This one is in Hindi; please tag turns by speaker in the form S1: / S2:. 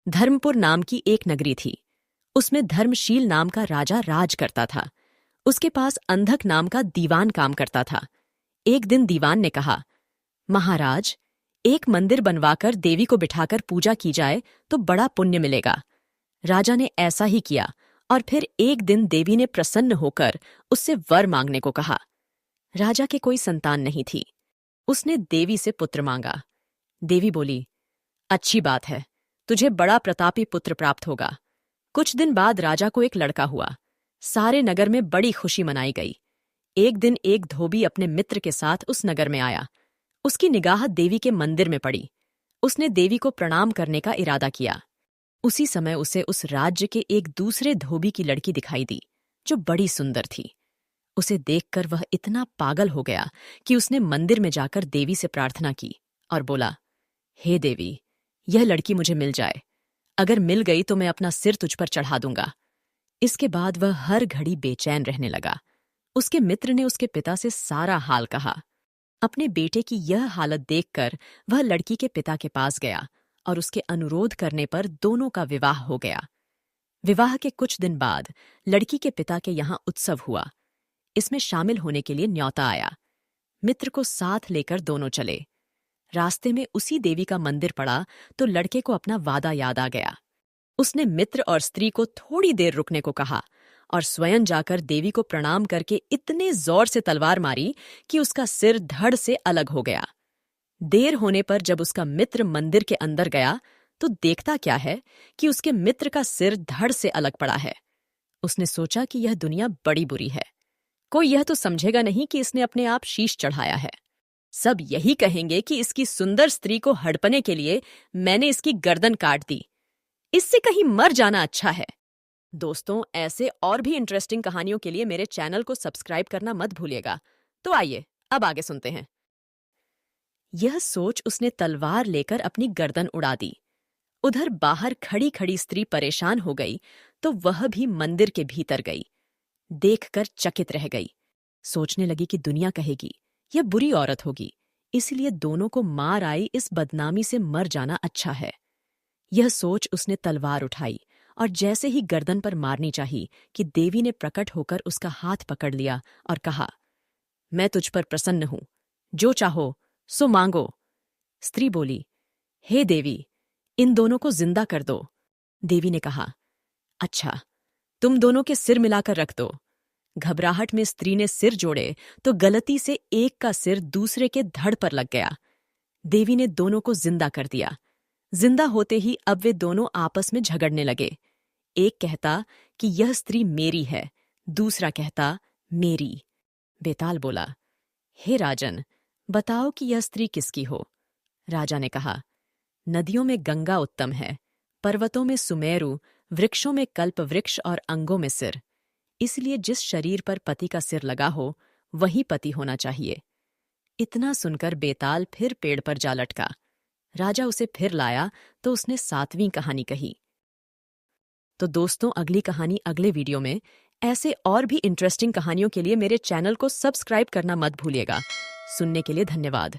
S1: धर्मपुर नाम की एक नगरी थी। उसमें धर्मशील नाम का राजा राज करता था। उसके पास अंधक नाम का दीवान काम करता था। एक दिन दीवान ने कहा, महाराज, एक मंदिर बनवाकर देवी को बिठाकर पूजा की जाए तो बड़ा पुण्य मिलेगा। राजा ने ऐसा ही किया और फिर एक दिन देवी ने प्रसन्न होकर उससे वर मांगने को कहा। राजा के कोई संतान नहीं थी। उसने देवी से पुत्र मांगा। देवी बोली, अच्छी बात है, तुझे बड़ा प्रतापी पुत्र प्राप्त होगा। कुछ दिन बाद राजा को एक लड़का हुआ। सारे नगर में बड़ी खुशी मनाई गई। एक दिन एक धोबी अपने मित्र के साथ उस नगर में आया। उसकी निगाह देवी के मंदिर में पड़ी। उसने देवी को प्रणाम करने का इरादा किया। उसी समय उसे उस राज्य के एक दूसरे धोबी की लड़की दिखाई दी, जो बड़ी सुंदर थी। उसे देखकर वह इतना पागल हो गया कि उसने मंदिर में जाकर देवी से प्रार्थना की और बोला, हे देवी, यह लड़की मुझे मिल जाए। अगर मिल गई तो मैं अपना सिर तुझ पर चढ़ा दूंगा। इसके बाद वह हर घड़ी बेचैन रहने लगा। उसके मित्र ने उसके पिता से सारा हाल कहा। अपने बेटे की यह हालत देखकर वह लड़की के पिता के पास गया और उसके अनुरोध करने पर दोनों का विवाह हो गया। विवाह के कुछ दिन बाद लड़की के पिता के यहाँ उत्सव हुआ। इसमें शामिल होने के लिए न्योता आया। मित्र को साथ लेकर दोनों चले। रास्ते में उसी देवी का मंदिर पड़ा तो लड़के को अपना वादा याद आ गया। उसने मित्र और स्त्री को थोड़ी देर रुकने को कहा और स्वयं जाकर देवी को प्रणाम करके इतने जोर से तलवार मारी कि उसका सिर धड़ से अलग हो गया। देर होने पर जब उसका मित्र मंदिर के अंदर गया तो देखता क्या है कि उसके मित्र का सिर धड़ से अलग पड़ा है। उसने सोचा कि यह दुनिया बड़ी बुरी है। कोई यह तो समझेगा नहीं कि इसने अपने आप शीश चढ़ाया है। सब यही कहेंगे कि इसकी सुंदर स्त्री को हड़पने के लिए मैंने इसकी गर्दन काट दी। इससे कहीं मर जाना अच्छा है। दोस्तों, ऐसे और भी इंटरेस्टिंग कहानियों के लिए मेरे चैनल को सब्सक्राइब करना मत भूलिएगा। तो आइए अब आगे सुनते हैं। यह सोच उसने तलवार लेकर अपनी गर्दन उड़ा दी। उधर बाहर खड़ी खड़ी स्त्री परेशान हो गई तो वह भी मंदिर के भीतर गई। देखकर चकित रह गई। सोचने लगी कि दुनिया कहेगी यह बुरी औरत होगी, इसलिए दोनों को मार आई इस बदनामी से मर जाना अच्छा है। यह सोच उसने तलवार उठाई और जैसे ही गर्दन पर मारनी चाहिए कि देवी ने प्रकट होकर उसका हाथ पकड़ लिया और कहा, मैं तुझ पर प्रसन्न हूं, जो चाहो सो मांगो। स्त्री बोली, हे देवी, इन दोनों को जिंदा कर दो। देवी ने कहा, अच्छा, तुम दोनों के सिर मिलाकर रख दो। घबराहट में स्त्री ने सिर जोड़े तो गलती से एक का सिर दूसरे के धड़ पर लग गया। देवी ने दोनों को जिंदा कर दिया। जिंदा होते ही अब वे दोनों आपस में झगड़ने लगे। एक कहता कि यह स्त्री मेरी है, दूसरा कहता मेरी। बेताल बोला, हे राजन, बताओ कि यह स्त्री किसकी हो। राजा ने कहा, नदियों में गंगा उत्तम है, पर्वतों में सुमेरु, वृक्षों में कल्प वृक्ष और अंगों में सिर। इसलिए जिस शरीर पर पति का सिर लगा हो वही पति होना चाहिए। इतना सुनकर बेताल फिर पेड़ पर जा लटका। राजा उसे फिर लाया तो उसने 7वीं कहानी कही। तो दोस्तों, अगली कहानी अगले वीडियो में। ऐसे और भी इंटरेस्टिंग कहानियों के लिए मेरे चैनल को सब्सक्राइब करना मत भूलिएगा। सुनने के लिए धन्यवाद।